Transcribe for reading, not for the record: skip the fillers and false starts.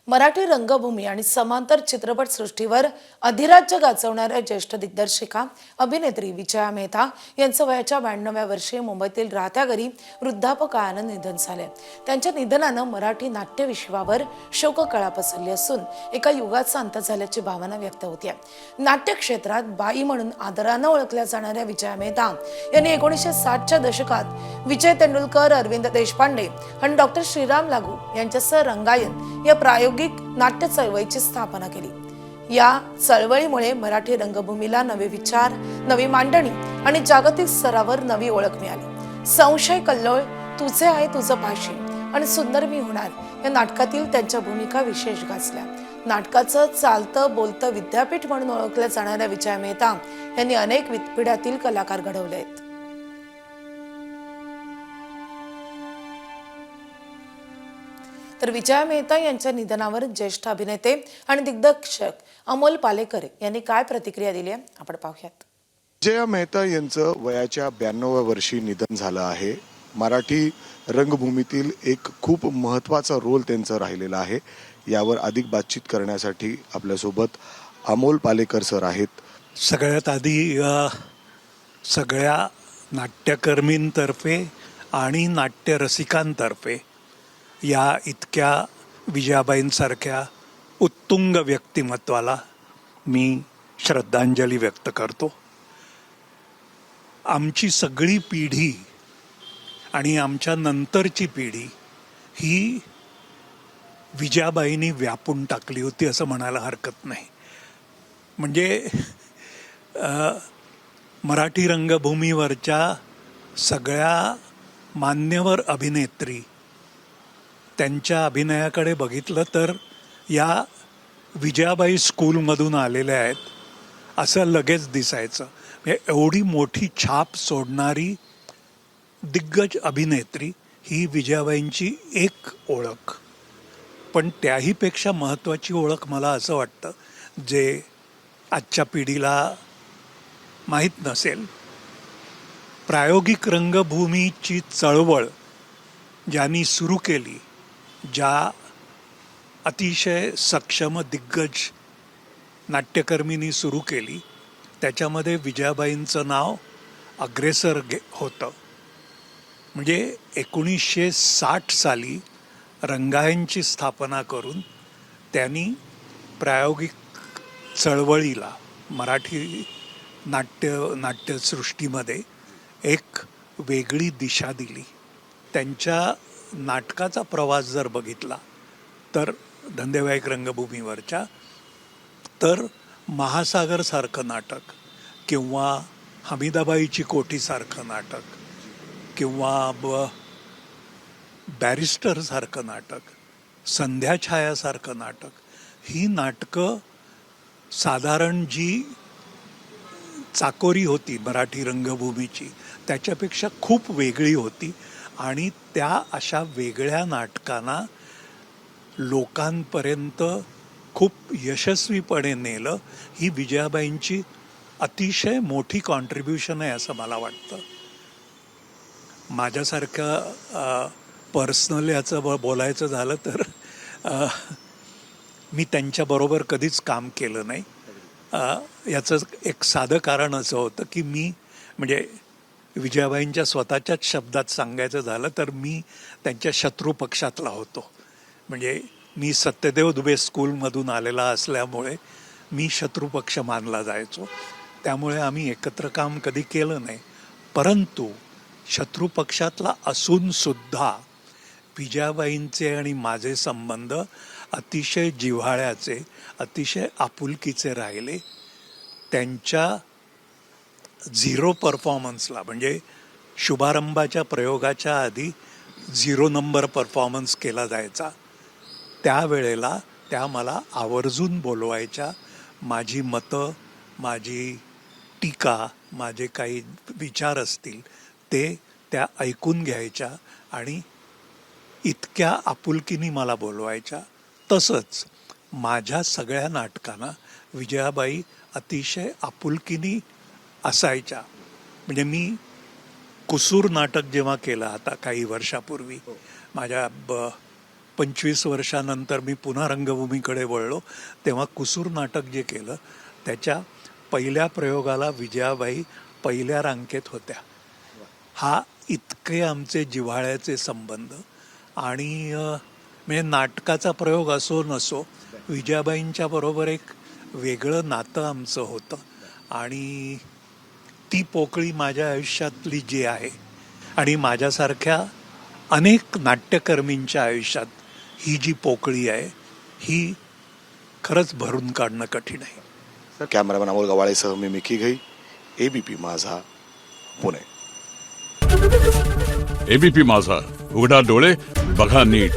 मराठी रंगभूमी आणि समांतर चित्रपट सृष्टीवर अधिराज्य गाजवणाऱ्या ज्येष्ठ दिग्दर्शिका अभिनेत्री विजया मेहता यांचं वयाच्या 92व्या वर्षी मुंबईतील राहत्या घरी वृद्धापकाळानं निधन झाले। त्यांच्या निधनानं मराठी नाट्यविश्वावर शोककळा पसरली असून एका युगाचा अंत झाल्याची भावना व्यक्त होते। नाट्य क्षेत्रात बाई म्हणून आदरानं ओळखल्या जाणाऱ्या विजया मेहता यांनी 1960च्या दशकात विजय तेंडुलकर, अरविंद देशपांडे आणि डॉक्टर श्रीराम लागू यांच्यासह रंगायन या प्रायोगिक नाट्य चळवळीची स्थापना केली। या चळवळीमुळे मराठी रंगभूमीला नवे विचार, नवी मांडणी आणि जागतिक स्तरावर नवी ओळख मिळाली। संशय कल्लोळ, तुझे आहे तुझं पाशी आणि सुंदर मी होणार या नाटकातील त्यांच्या भूमिका विशेष गाजल्या। नाटकाचं चालतं बोलतं विद्यापीठ म्हणून ओळखल्या जाणाऱ्या विजया मेहता यांनी अनेक पिढ्यातील कलाकार घडवले आहेत। तर विजया मेहता यांच्या निधनावर ज्येष्ठ अभिनेते आणि दिग्दर्शक अमोल पालेकर यांनी काय प्रतिक्रिया दिली आहे आपण पाहूयात। विजया मेहता यांचं वयाच्या 92व्या वर्षी निधन झालं आहे। मराठी रंगभूमीतील एक खूप महत्त्वाचा रोल त्यांचा राहिलेला आहे। यावर अधिक बातचीत करण्यासाठी आपल्यासोबत अमोल पालेकर सर आहेत। सगळ्यात आधी सगळ्या नाट्यकर्मींतर्फे आणि नाट्यरसिकांतर्फे या इतक्या विजयाबाईंसारख्या उत्तुंग व्यक्तिमत्वाला मी श्रद्धांजली व्यक्त करतो। आमची सगळी पिढी आणि आमच्या नंतरची पिढी ही विजयाबाईंनी व्यापून टाकली होती असं म्हणायला हरकत नाही। म्हणजे मराठी रंगभूमीवरच्या सगळ्या मान्यवर अभिनेत्री त्यांच्या अभिनयाकडे बघितलं तर या विजयाबाई स्कूलमधून आलेल्या आहेत असं लगेच दिसायचं। म्हणजे एवढी मोठी छाप सोडणारी दिग्गज अभिनेत्री ही विजयाबाईंची एक ओळख। पण त्याहीपेक्षा महत्त्वाची ओळख मला असं वाटतं जे आजच्या पिढीला माहीत नसेल, प्रायोगिक रंगभूमीची चळवळ ज्यांनी सुरू केली, ज्या अतिशय सक्षम दिग्गज नाट्यकर्मींनी सुरू केली, त्याच्यामध्ये विजयाबाईंचं नाव अग्रेसर होतं। म्हणजे 1960 साली रंगायनची स्थापना करून त्यांनी प्रायोगिक चळवळीला मराठी नाट्यसृष्टीमध्ये एक वेगळी दिशा दिली। त्यांच्या नाटकाचा प्रवास जर बघितला तर धंदेवाईक रंगभूमीवरच्या, तर महासागरसारखं नाटक किंवा हमीदाबाईची कोठीसारखं नाटक किंवा बॅरिस्टरसारखं नाटक, संध्याछायासारखं नाटक, ही नाटकं साधारण जी चाकोरी होती मराठी रंगभूमीची त्याच्यापेक्षा खूप वेगळी होती। आणि त्या अशा वेगळ्या नाटकांना लोकांपर्यंत खूप यशस्वीपणे नेलं, ही विजयाबाईंची अतिशय मोठी कॉन्ट्रीब्युशन आहे असं मला वाटतं। माझ्यासारखं पर्सनल याचं बोलायचं झालं तर मी त्यांच्याबरोबर कधीच काम केलं नाही। याचं एक साधं कारण असं होतं की मी म्हणजे विजयाबाईंच्या स्वतःच्याच शब्दात सांगायचं झालं तर मी त्यांच्या शत्रू पक्षातला होतो। म्हणजे मी सत्यदेव दुबे स्कूलमधून आलेला असल्यामुळे मी शत्रुपक्ष मानला जायचो। त्यामुळे आम्ही एकत्र काम कधी केलं नाही। परंतु शत्रुपक्षातला असून सुद्धा विजयाबाईंचे आणि माझे संबंध अतिशय जिव्हाळ्याचे, अतिशय आपुलकीचे राहिले। त्यांच्या झिरो परफॉर्मन्सला म्हणजे शुभारंभाच्या प्रयोगाच्या आधी 0 नंबर परफॉर्मन्स केला जायचा, त्यावेळेला त्या मला आवर्जून बोलवायच्या। माझी मतं, माझी टीका, माझे काही विचार असतील ते त्या ऐकून घ्यायच्या आणि इतक्या आपुलकीने मला बोलवायच्या। तसंच माझ्या सगळ्या नाटकांना विजयाबाई अतिशय आपुलकीने असायच्या। म्हणजे मी कुसूर नाटक जेव्हा केलं आता काही वर्षापूर्वी, माझ्या 25 वर्षानंतर मी पुन्हा रंगभूमीकडे वळलो तेव्हा कुसूर नाटक जे केलं त्याच्या पहिल्या प्रयोगाला विजयाबाई पहिल्या रांकेत होत्या. हा इतके आमचे जिव्हाळ्याचे संबंध. आणि म्हणजे नाटकाचा प्रयोग असो नसो विजयाबाईंच्या बरोबर एक वेगळं नातं आमचं होतं. आणि ती पोकळी माझ्या आयुष्यातली जी आहे आणि माझ्यासारख्या अनेक नाट्यकर्मींच्या आयुष्यात ही जी पोकळी आहे ही खरंच भरून काढणं कठीण आहे. कॅमेरामॅन अमोल गवाळेसह मी मिकी घई, ABP माझा, पुणे. ABP माझा, उघडा डोळे बघा नीट.